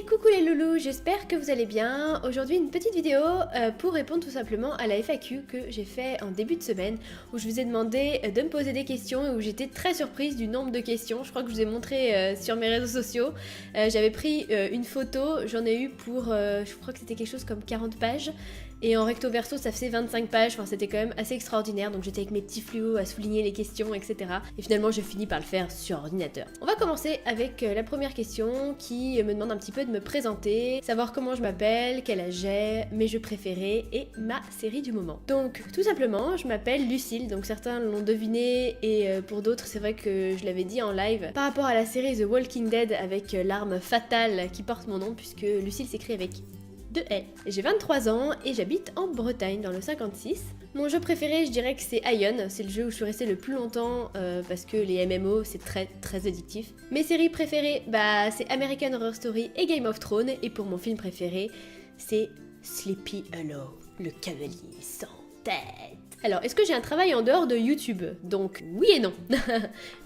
Coucou les loulous, j'espère que vous allez bien. Aujourd'hui une petite vidéo pour répondre tout simplement à la FAQ que j'ai fait en début de semaine où je vous ai demandé de me poser des questions et où j'étais très surprise du nombre de questions. Je crois que je vous ai montré sur mes réseaux sociaux. J'avais pris une photo, j'en ai eu pour, je crois que c'était quelque chose comme 40 pages. Et en recto verso ça faisait 25 pages, enfin c'était quand même assez extraordinaire, donc j'étais avec mes petits fluos à souligner les questions, etc. Et finalement j'ai fini par le faire sur ordinateur. On va commencer avec la première question qui me demande un petit peu de me présenter, savoir comment je m'appelle, quel âge j'ai, mes jeux préférés et ma série du moment. Donc tout simplement, je m'appelle Lucille, donc certains l'ont deviné et pour d'autres c'est vrai que je l'avais dit en live, par rapport à la série The Walking Dead avec l'arme fatale qui porte mon nom, puisque Lucille s'écrit avec 2 L. J'ai 23 ans et j'habite en Bretagne dans le 56. Mon jeu préféré, je dirais que c'est Ion, c'est le jeu où je suis restée le plus longtemps parce que les MMO c'est très addictif. Mes séries préférées, c'est American Horror Story et Game of Thrones, et pour mon film préféré, c'est Sleepy Hollow, le cavalier sans tête. Alors, est-ce que j'ai un travail en dehors de YouTube? Donc, oui et non.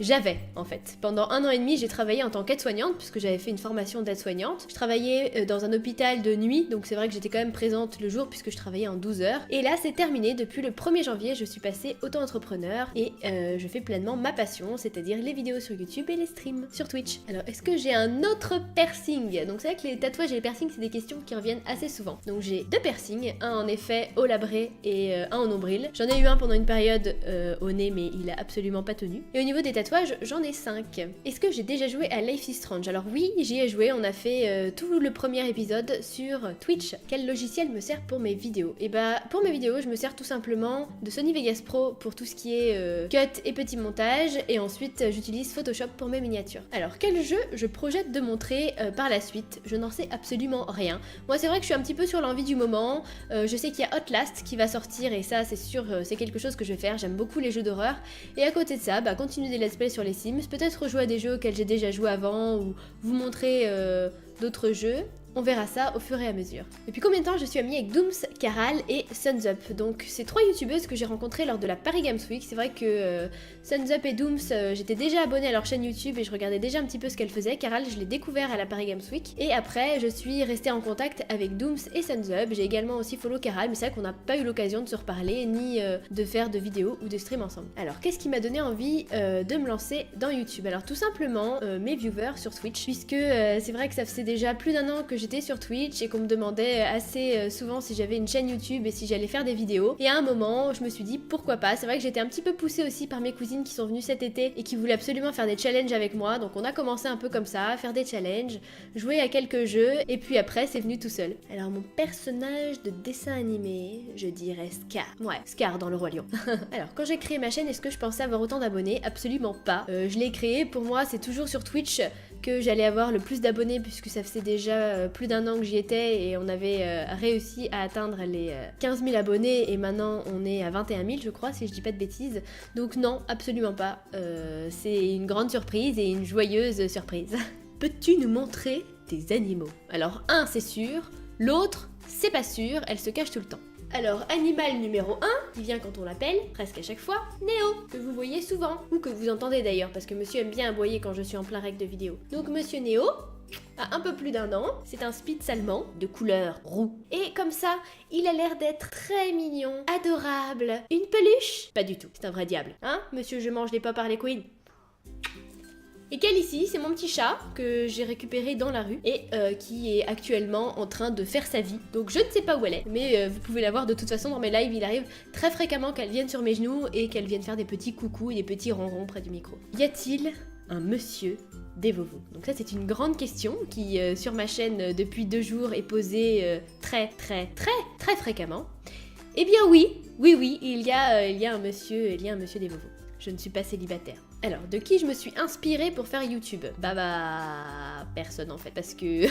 J'avais, en fait. Pendant 1 an et demi, j'ai travaillé en tant qu'aide-soignante, puisque j'avais fait une formation d'aide-soignante. Je travaillais dans un hôpital de nuit, donc c'est vrai que j'étais quand même présente le jour, puisque je travaillais en 12 heures. Et là, c'est terminé. Depuis le 1er janvier, je suis passée auto-entrepreneur, et je fais pleinement ma passion, c'est-à-dire les vidéos sur YouTube et les streams sur Twitch. Alors, est-ce que j'ai un autre piercing? Donc, c'est vrai que les tatouages et les piercings, c'est des questions qui reviennent assez souvent. Donc, j'ai 2 piercings, un en effet au labret et un au nombril. J'en ai eu un pendant une période au nez, mais il a absolument pas tenu. Et au niveau des tatouages, j'en ai 5. Est-ce que j'ai déjà joué à Life is Strange? Alors oui, j'y ai joué, on a fait tout le premier épisode sur Twitch. Quel logiciel me sert pour mes vidéos? Et pour mes vidéos, je me sers tout simplement de Sony Vegas Pro pour tout ce qui est cut et petit montage, et ensuite j'utilise Photoshop pour mes miniatures. Alors quel jeu je projette de montrer par la suite? Je n'en sais absolument rien. Moi c'est vrai que je suis un petit peu sur l'envie du moment. Je sais qu'il y a Outlast qui va sortir, et ça c'est sûr, c'est quelque chose que je vais faire. J'aime beaucoup les jeux d'horreur, et à côté de ça, continuer des let's play sur les Sims, peut-être rejouer à des jeux auxquels j'ai déjà joué avant, ou vous montrer d'autres jeux. On verra ça au fur et à mesure. Depuis combien de temps je suis amie avec Dooms, Caral et Suns Up? Donc c'est 3 youtubeuses que j'ai rencontrées lors de la Paris Games Week. C'est vrai que Suns Up et Dooms, j'étais déjà abonnée à leur chaîne YouTube et je regardais déjà un petit peu ce qu'elles faisaient. Caral, je l'ai découvert à la Paris Games Week. Et après, je suis restée en contact avec Dooms et Suns Up. J'ai également aussi follow Caral, mais c'est vrai qu'on n'a pas eu l'occasion de se reparler, ni de faire de vidéos ou de stream ensemble. Alors, qu'est-ce qui m'a donné envie de me lancer dans YouTube? Alors tout simplement, mes viewers sur Twitch, puisque c'est vrai que ça faisait déjà plus d'1 an que j'étais sur Twitch et qu'on me demandait assez souvent si j'avais une chaîne YouTube et si j'allais faire des vidéos. Et à un moment, je me suis dit pourquoi pas. C'est vrai que j'étais un petit peu poussée aussi par mes cousines qui sont venues cet été et qui voulaient absolument faire des challenges avec moi. Donc on a commencé un peu comme ça, faire des challenges, jouer à quelques jeux, et puis après c'est venu tout seul. Alors mon personnage de dessin animé, je dirais Scar. Ouais, Scar dans Le Roi Lion. Alors quand j'ai créé ma chaîne, est-ce que je pensais avoir autant d'abonnés? Absolument pas. Je l'ai créé, pour moi c'est toujours sur Twitch que j'allais avoir le plus d'abonnés, puisque ça faisait déjà plus d'1 an que j'y étais et on avait réussi à atteindre les 15 000 abonnés, et maintenant on est à 21 000 je crois, si je dis pas de bêtises. Donc non, absolument pas. C'est une grande surprise et une joyeuse surprise. Peux-tu nous montrer tes animaux? Alors un c'est sûr, l'autre c'est pas sûr, elle se cache tout le temps. Alors, animal numéro 1, qui vient quand on l'appelle, presque à chaque fois, Néo, que vous voyez souvent, ou que vous entendez d'ailleurs, parce que monsieur aime bien aboyer quand je suis en plein rec de vidéo. Donc monsieur Néo a un peu plus d'1 an, c'est un Spitz allemand, de couleur roux. Et comme ça, il a l'air d'être très mignon, adorable. Une peluche? Pas du tout, c'est un vrai diable. Hein, monsieur je mange les pop Harley Quinn? Et Cal ici, c'est mon petit chat que j'ai récupéré dans la rue et qui est actuellement en train de faire sa vie. Donc je ne sais pas où elle est, mais vous pouvez la voir de toute façon dans mes lives. Il arrive très fréquemment qu'elle vienne sur mes genoux et qu'elle vienne faire des petits coucous et des petits ronrons près du micro. Y a-t-il un monsieur des Vovos? Donc ça c'est une grande question qui sur ma chaîne depuis 2 jours est posée très fréquemment. Eh bien oui, il y a un monsieur des Vovos. Je ne suis pas célibataire. Alors, de qui je me suis inspirée pour faire YouTube? Personne en fait, parce que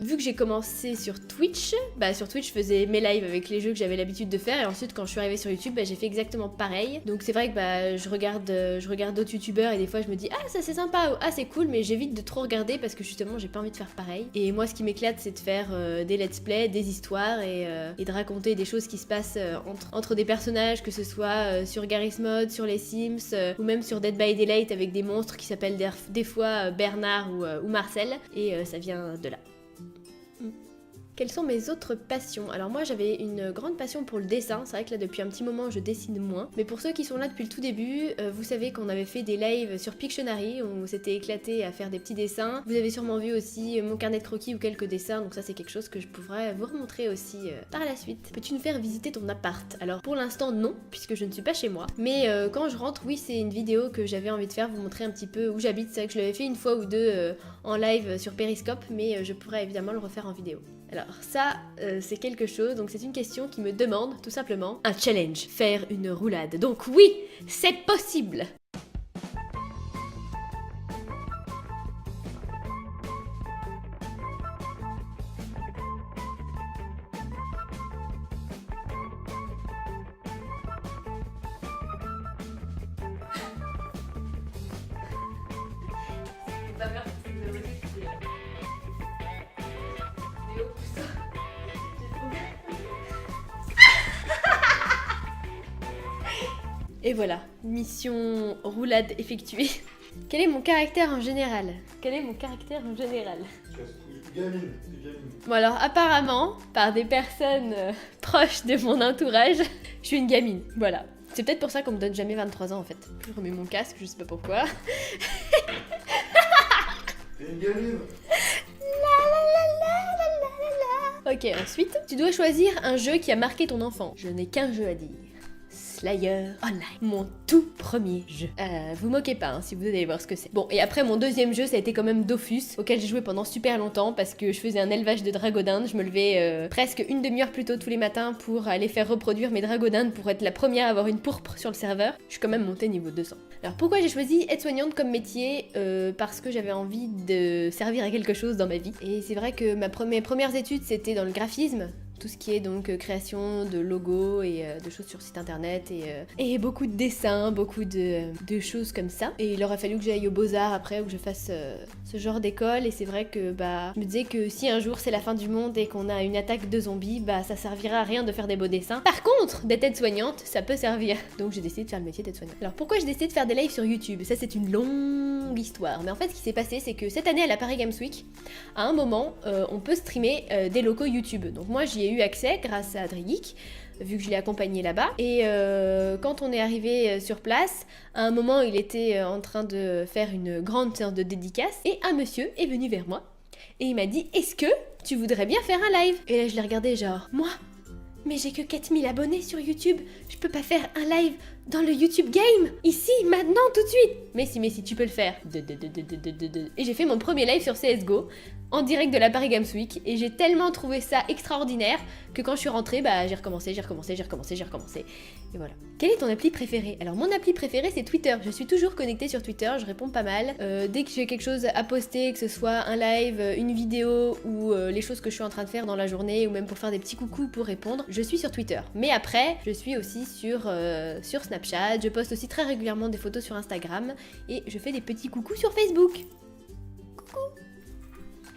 vu que j'ai commencé sur Twitch, sur Twitch je faisais mes lives avec les jeux que j'avais l'habitude de faire, et ensuite quand je suis arrivée sur YouTube, j'ai fait exactement pareil. Donc c'est vrai que je regarde d'autres youtubeurs et des fois je me dis ah ça c'est sympa, ah c'est cool, mais j'évite de trop regarder parce que justement j'ai pas envie de faire pareil. Et moi ce qui m'éclate c'est de faire des let's play, des histoires et de raconter des choses qui se passent entre des personnages, que ce soit sur Garry's Mod, sur les Sims, ou même sur Dead by Daylight avec des monstres qui s'appellent des fois Bernard ou Marcel, et ça vient de là. Quelles sont mes autres passions? Alors moi j'avais une grande passion pour le dessin, c'est vrai que là depuis un petit moment je dessine moins. Mais pour ceux qui sont là depuis le tout début, vous savez qu'on avait fait des lives sur Pictionary, où on s'était éclaté à faire des petits dessins. Vous avez sûrement vu aussi mon carnet de croquis ou quelques dessins, donc ça c'est quelque chose que je pourrais vous remontrer aussi par la suite. Peux-tu nous faire visiter ton appart? Alors pour l'instant non, puisque je ne suis pas chez moi. Mais quand je rentre, oui c'est une vidéo que j'avais envie de faire, vous montrer un petit peu où j'habite. C'est vrai que je l'avais fait une fois ou deux en live sur Periscope, mais je pourrais évidemment le refaire en vidéo. Alors ça, c'est quelque chose, donc c'est une question qui me demande tout simplement un challenge, faire une roulade. Donc oui, c'est possible! Et voilà, mission roulade effectuée. Quel est mon caractère en général? Quel est mon caractère en général? Gamine. Bon alors apparemment, par des personnes proches de mon entourage, je suis une gamine, voilà. C'est peut-être pour ça qu'on me donne jamais 23 ans en fait. Je remets mon casque, je sais pas pourquoi. T'es une gamine. Ok, ensuite, tu dois choisir un jeu qui a marqué ton enfant. Je n'ai qu'un jeu à dire. Slayer Online, mon tout premier jeu. Vous moquez pas hein, si vous allez voir ce que c'est. Bon, et après mon deuxième jeu, ça a été quand même Dofus, auquel j'ai joué pendant super longtemps parce que je faisais un élevage de dragodindes. Je me levais presque une demi-heure plus tôt tous les matins pour aller faire reproduire mes dragodindes pour être la première à avoir une pourpre sur le serveur. Je suis quand même montée niveau 200. Alors pourquoi j'ai choisi aide-soignante comme métier? Parce que j'avais envie de servir à quelque chose dans ma vie. Et c'est vrai que mes premières études c'était dans le graphisme. Tout ce qui est donc création de logos et de choses sur site internet et beaucoup de dessins, beaucoup de choses comme ça. Et il aurait fallu que j'aille aux Beaux-Arts après, où je fasse ce genre d'école. Et c'est vrai que bah, je me disais que si un jour c'est la fin du monde et qu'on a une attaque de zombies, bah ça servira à rien de faire des beaux dessins. Par contre, d'être aide-soignante, ça peut servir. Donc j'ai décidé de faire le métier d'aide-soignante. Alors pourquoi j'ai décidé de faire des lives sur YouTube? Ça c'est une longue histoire. Mais en fait ce qui s'est passé c'est que cette année à la Paris Games Week, à un moment, on peut streamer des locaux YouTube. Donc moi j'y ai eu accès grâce à Adrigeek, vu que je l'ai accompagné là-bas. Et quand on est arrivé sur place, à un moment il était en train de faire une grande séance de dédicace et un monsieur est venu vers moi et il m'a dit « Est-ce que tu voudrais bien faire un live ?» Et là je l'ai regardé genre « Moi ? Mais j'ai que 4000 abonnés sur YouTube, je peux pas faire un live dans le YouTube Game, ici, maintenant, tout de suite. Mais si, tu peux le faire. Et j'ai fait mon premier live sur CSGO, en direct de la Paris Games Week, et j'ai tellement trouvé ça extraordinaire que quand je suis rentrée, bah j'ai recommencé. Et voilà. Quelle est ton appli préférée? Alors mon appli préférée c'est Twitter, je suis toujours connectée sur Twitter, je réponds pas mal. Dès que j'ai quelque chose à poster, que ce soit un live, une vidéo ou les choses que je suis en train de faire dans la journée ou même pour faire des petits coucous pour répondre, je suis sur Twitter. Mais après, je suis aussi sur Snapchat, je poste aussi très régulièrement des photos sur Instagram et je fais des petits coucous sur Facebook. Coucou!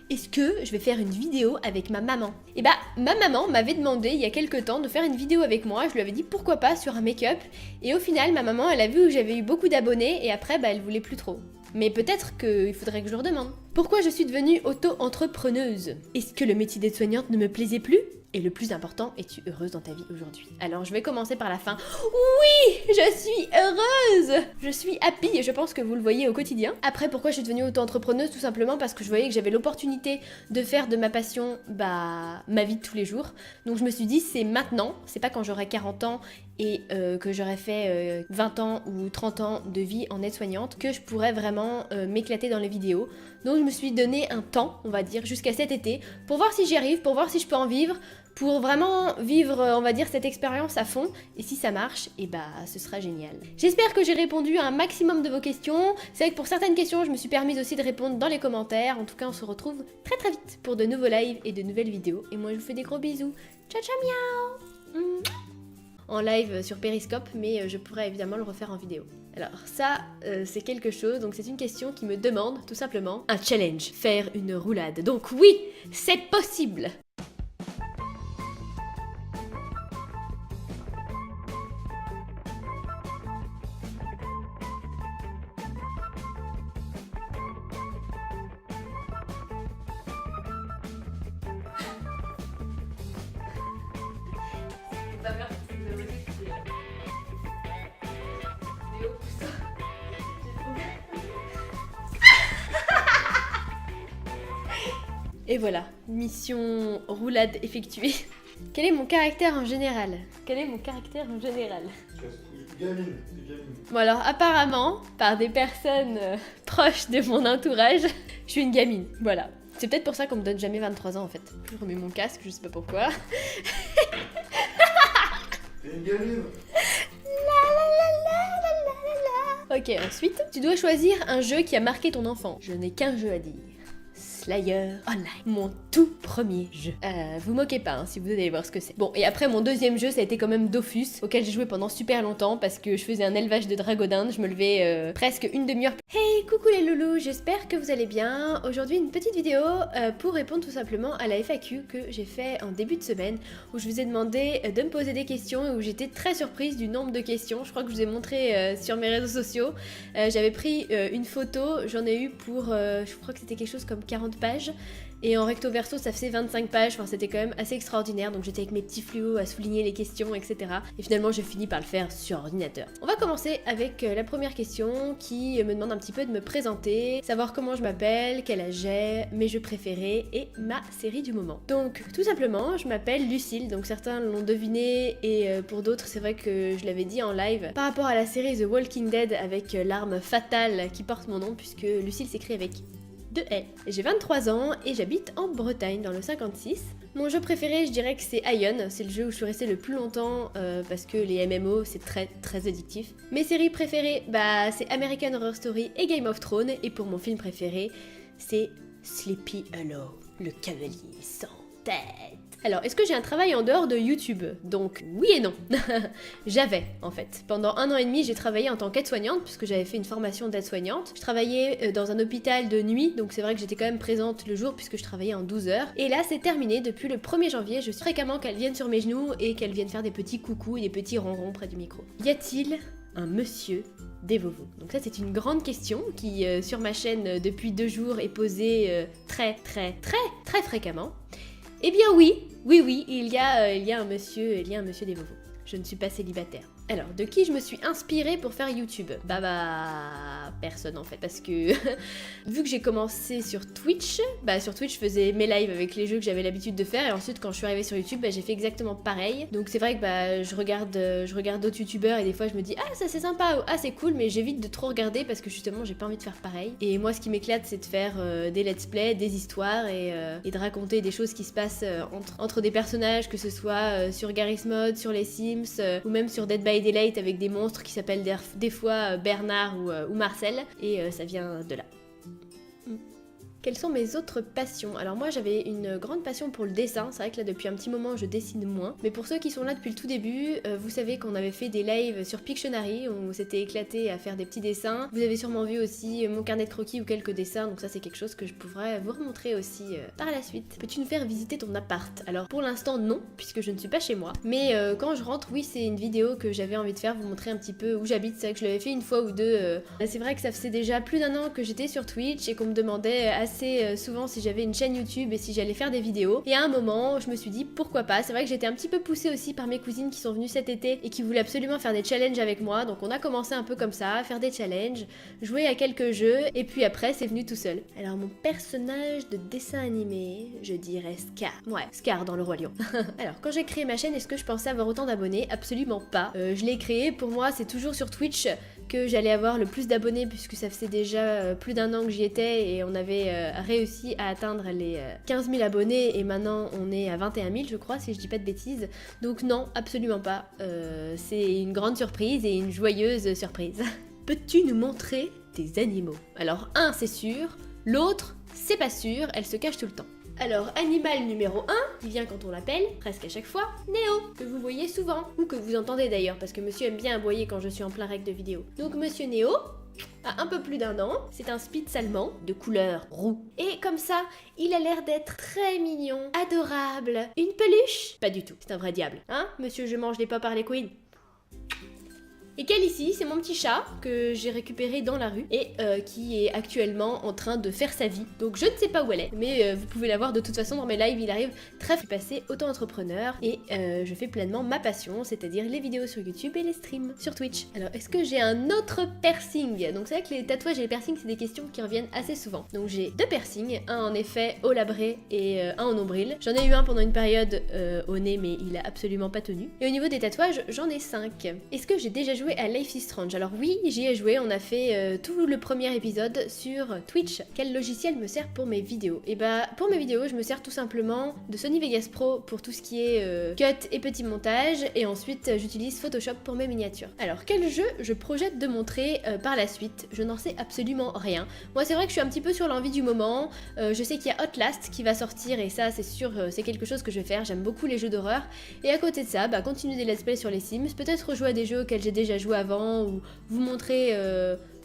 Est-ce que je vais faire une vidéo avec ma maman? Et bah, ma maman m'avait demandé il y a quelques temps de faire une vidéo avec moi, je lui avais dit pourquoi pas sur un make-up, et au final, ma maman, elle a vu que j'avais eu beaucoup d'abonnés, et après, bah, elle voulait plus trop. Mais peut-être qu'il faudrait que je leur demande. Pourquoi je suis devenue auto-entrepreneuse? Est-ce que le métier d'aide-soignante ne me plaisait plus? Et le plus important, es-tu heureuse dans ta vie aujourd'hui? Alors je vais commencer par la fin. Oui, je suis heureuse! Je suis happy et je pense que vous le voyez au quotidien. Après, pourquoi je suis devenue auto-entrepreneuse? Tout simplement parce que je voyais que j'avais l'opportunité de faire de ma passion, bah, ma vie de tous les jours. Donc je me suis dit, c'est maintenant, c'est pas quand j'aurai 40 ans et que j'aurais fait 20 ans ou 30 ans de vie en aide-soignante que je pourrais vraiment m'éclater dans les vidéos. Donc je me suis donné un temps, on va dire, jusqu'à cet été, pour voir si j'y arrive, pour voir si je peux en vivre, pour vraiment vivre, on va dire, cette expérience à fond. Et si ça marche, et bah ce sera génial. J'espère que j'ai répondu à un maximum de vos questions. C'est vrai que pour certaines questions, je me suis permise aussi de répondre dans les commentaires. En tout cas, on se retrouve très très vite pour de nouveaux lives et de nouvelles vidéos. Et moi, je vous fais des gros bisous. Ciao ciao miaou. En live sur Periscope, mais je pourrais évidemment le refaire en vidéo. Alors ça, c'est quelque chose, donc c'est une question qui me demande tout simplement un challenge, faire une roulade. Donc oui, c'est possible! va faire toutes ces vidéos qui Néo Poussin. Et voilà, mission roulade effectuée. Quel est mon caractère en général? Tu gamine, t'es gamine. Bon alors apparemment, par des personnes proches de mon entourage, je suis une gamine, voilà. C'est peut-être pour ça qu'on me donne jamais 23 ans en fait. Je remets mon casque, je sais pas pourquoi. T'es une gamine. Ok, ensuite, tu dois choisir un jeu qui a marqué ton enfant. Je n'ai qu'un jeu à dire. Slayer Online, mon tout premier jeu. Vous moquez pas hein, si vous allez voir ce que c'est. Bon, et après mon deuxième jeu, ça a été quand même Dofus, auquel j'ai joué pendant super longtemps parce que je faisais un élevage de dragodindes, je me levais presque une demi-heure. Hey, coucou les loulous, j'espère que vous allez bien. Aujourd'hui, une petite vidéo pour répondre tout simplement à la FAQ que j'ai fait en début de semaine, où je vous ai demandé de me poser des questions et où j'étais très surprise du nombre de questions. Je crois que je vous ai montré sur mes réseaux sociaux. J'avais pris une photo, j'en ai eu pour, je crois que c'était quelque chose comme 40 pages, et en recto verso ça faisait 25 pages, enfin c'était quand même assez extraordinaire, donc j'étais avec mes petits fluos à souligner les questions, etc. Et finalement j'ai fini par le faire sur ordinateur. On va commencer avec la première question qui me demande un petit peu de me présenter, savoir comment je m'appelle, quel âge j'ai, mes jeux préférés et ma série du moment. Donc tout simplement, je m'appelle Lucille, donc certains l'ont deviné et pour d'autres c'est vrai que je l'avais dit en live, par rapport à la série The Walking Dead avec l'arme fatale qui porte mon nom, puisque Lucille s'écrit avec 2 L. J'ai 23 ans et j'habite en Bretagne dans le 56. Mon jeu préféré, je dirais que c'est Ion, c'est le jeu où je suis restée le plus longtemps parce que les MMO c'est très addictif. Mes séries préférées, bah c'est American Horror Story et Game of Thrones, et pour mon film préféré, c'est Sleepy Hollow, le cavalier sans tête. Alors, est-ce que j'ai un travail en dehors de YouTube? Donc, oui et non. J'avais, en fait. Pendant 1 an et demi, j'ai travaillé en tant qu'aide-soignante, puisque j'avais fait une formation d'aide-soignante. Je travaillais dans un hôpital de nuit, donc c'est vrai que j'étais quand même présente le jour, puisque je travaillais en 12 heures. Et là, c'est terminé. Depuis le 1er janvier, je suis fréquemment qu'elle vienne sur mes genoux et qu'elle vienne faire des petits coucous et des petits ronrons près du micro. Y a-t-il un monsieur des Vovos? Donc ça c'est une grande question qui sur ma chaîne depuis 2 jours est posée très fréquemment. Eh bien oui, il y a un monsieur des Vovos. Je ne suis pas célibataire. Alors, de qui je me suis inspirée pour faire YouTube? Personne en fait, parce que vu que j'ai commencé sur Twitch, sur Twitch je faisais mes lives avec les jeux que j'avais l'habitude de faire, et ensuite quand je suis arrivée sur YouTube, j'ai fait exactement pareil. Donc c'est vrai que je regarde d'autres youtubeurs et des fois je me dis ah ça c'est sympa, ou ah c'est cool, mais j'évite de trop regarder parce que justement j'ai pas envie de faire pareil. Et moi ce qui m'éclate c'est de faire des let's play, des histoires et de raconter des choses qui se passent entre des personnages, que ce soit sur Garry's Mod, sur les Sims ou même sur Dead by Daylight avec des monstres qui s'appellent des fois Bernard ou Marcel, et ça vient de là. Quelles sont mes autres passions? Alors moi j'avais une grande passion pour le dessin, c'est vrai que là depuis un petit moment je dessine moins, mais pour ceux qui sont là depuis le tout début, vous savez qu'on avait fait des lives sur Pictionary où on s'était éclaté à faire des petits dessins. Vous avez sûrement vu aussi mon carnet de croquis ou quelques dessins, donc ça c'est quelque chose que je pourrais vous remontrer aussi par la suite. Peux-tu nous faire visiter ton appart? Alors pour l'instant non, puisque je ne suis pas chez moi, mais quand je rentre, oui c'est une vidéo que j'avais envie de faire, vous montrer un petit peu où j'habite. C'est vrai que je l'avais fait une fois ou deux. C'est vrai que ça faisait déjà plus d'1 an que j'étais sur Twitch et qu'on me demandait assez souvent si j'avais une chaîne YouTube et si j'allais faire des vidéos, et à un moment je me suis dit pourquoi pas. C'est vrai que j'étais un petit peu poussée aussi par mes cousines qui sont venues cet été et qui voulaient absolument faire des challenges avec moi, donc on a commencé un peu comme ça, faire des challenges, jouer à quelques jeux, et puis après c'est venu tout seul. Alors mon personnage de dessin animé, je dirais Scar. Ouais, Scar dans Le Roi Lion. Alors quand j'ai créé ma chaîne, est-ce que je pensais avoir autant d'abonnés? Absolument pas. Je l'ai créé, pour moi c'est toujours sur Twitch que j'allais avoir le plus d'abonnés, puisque ça faisait déjà plus d'1 an que j'y étais et on avait réussi à atteindre les 15 000 abonnés, et maintenant on est à 21 000 je crois, si je dis pas de bêtises. Donc non, absolument pas. C'est une grande surprise et une joyeuse surprise. Peux-tu nous montrer tes animaux? Alors un c'est sûr, l'autre c'est pas sûr, elle se cache tout le temps. Alors, animal numéro 1, qui vient quand on l'appelle, presque à chaque fois, Néo, que vous voyez souvent, ou que vous entendez d'ailleurs, parce que monsieur aime bien aboyer quand je suis en plein rec de vidéo. Donc monsieur Néo a un peu plus d'1 an, c'est un spitz allemand, de couleur roux. Et comme ça, il a l'air d'être très mignon, adorable. Une peluche? Pas du tout, c'est un vrai diable. Hein, monsieur je mange les pop Harley Quinn? Et Cal ici, c'est mon petit chat que j'ai récupéré dans la rue et qui est actuellement en train de faire sa vie. Donc je ne sais pas où elle est, mais vous pouvez la voir de toute façon dans mes lives, il arrive très vite passer auto-entrepreneur et je fais pleinement ma passion, c'est-à-dire les vidéos sur YouTube et les streams sur Twitch. Alors est-ce que j'ai un autre piercing? Donc c'est vrai que les tatouages et les piercings c'est des questions qui reviennent assez souvent. Donc j'ai 2 piercings, un en effet au labré et un au nombril. J'en ai eu un pendant une période au nez mais il a absolument pas tenu. Et au niveau des tatouages, j'en ai 5. Est-ce que j'ai déjà joué à Life is Strange? Alors oui, j'y ai joué, on a fait tout le premier épisode sur Twitch. Quel logiciel me sert pour mes vidéos? Et bah pour mes vidéos, je me sers tout simplement de Sony Vegas Pro pour tout ce qui est cut et petit montage et ensuite j'utilise Photoshop pour mes miniatures. Alors quel jeu je projette de montrer par la suite? Je n'en sais absolument rien. Moi c'est vrai que je suis un petit peu sur l'envie du moment. Je sais qu'il y a Outlast qui va sortir et ça c'est sûr c'est quelque chose que je vais faire. J'aime beaucoup les jeux d'horreur et à côté de ça, bah continuer des let's play sur les Sims, peut-être rejouer à des jeux auxquels j'ai déjà joué avant ou vous montrer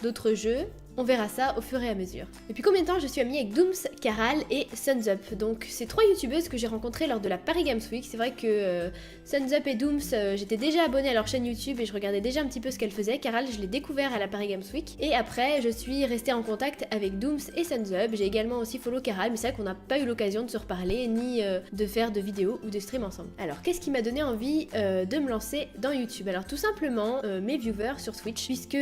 d'autres jeux. On verra ça au fur et à mesure. Depuis combien de temps je suis amie avec Dooms, Caral et Sunsup? Donc c'est 3 youtubeuses que j'ai rencontrées lors de la Paris Games Week. C'est vrai que Sunsup et Dooms, j'étais déjà abonnée à leur chaîne YouTube et je regardais déjà un petit peu ce qu'elles faisaient. Caral, je l'ai découvert à la Paris Games Week. Et après, je suis restée en contact avec Dooms et Sunsup. J'ai également aussi follow Caral, mais c'est vrai qu'on n'a pas eu l'occasion de se reparler ni de faire de vidéos ou de streams ensemble. Alors, qu'est-ce qui m'a donné envie de me lancer dans YouTube? Alors tout simplement mes viewers sur Twitch, puisque